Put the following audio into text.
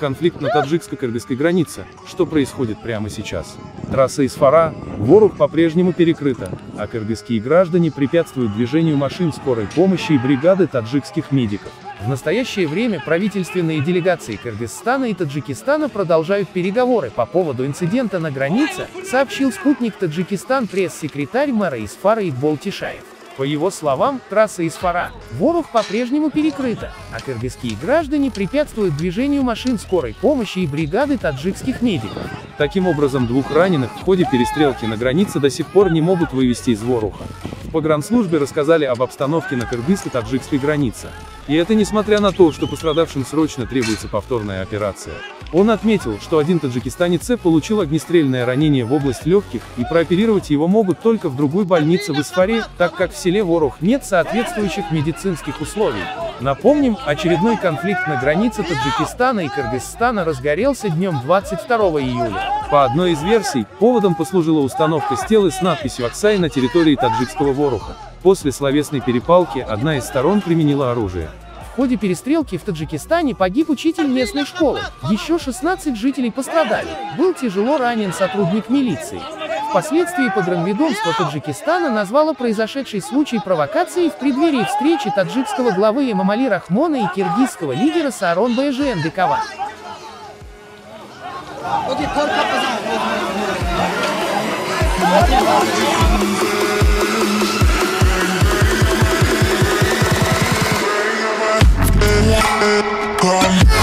конфликт на таджикско-кыргызской границе, что происходит прямо сейчас. Трасса Исфара, Ворух по-прежнему перекрыта, а кыргызские граждане препятствуют движению машин скорой помощи и бригады таджикских медиков. В настоящее время правительственные делегации Кыргызстана и Таджикистана продолжают переговоры по поводу инцидента на границе, сообщил спутник Таджикистан пресс-секретарь мэра Исфара Игбол Тишаев. По его словам, трасса Исфара, Ворух по-прежнему перекрыта, а кыргызские граждане препятствуют движению машин скорой помощи и бригады таджикских медиков. Таким образом, 2 раненых в ходе перестрелки на границе до сих пор не могут вывести из Воруха. В погранслужбе рассказали об обстановке на кыргызско-таджикской границе. И это несмотря на то, что пострадавшим срочно требуется повторная операция. Он отметил, что один таджикистанец получил огнестрельное ранение в область легких, и прооперировать его могут только в другой больнице в Исфаре, так как в селе Ворух нет соответствующих медицинских условий. Напомним, очередной конфликт на границе Таджикистана и Кыргызстана разгорелся днем 22 июля. По одной из версий, поводом послужила установка стелы с надписью «Аксай» на территории таджикского Воруха. После словесной перепалки одна из сторон применила оружие. В ходе перестрелки в Таджикистане погиб учитель местной школы. Еще 16 жителей пострадали. Был тяжело ранен сотрудник милиции. Впоследствии погранведомство Таджикистана назвало произошедший случай провокацией в преддверии встречи таджикского главы Эмомали Рахмона и киргизского лидера Сааронбая Жээнбекова. Come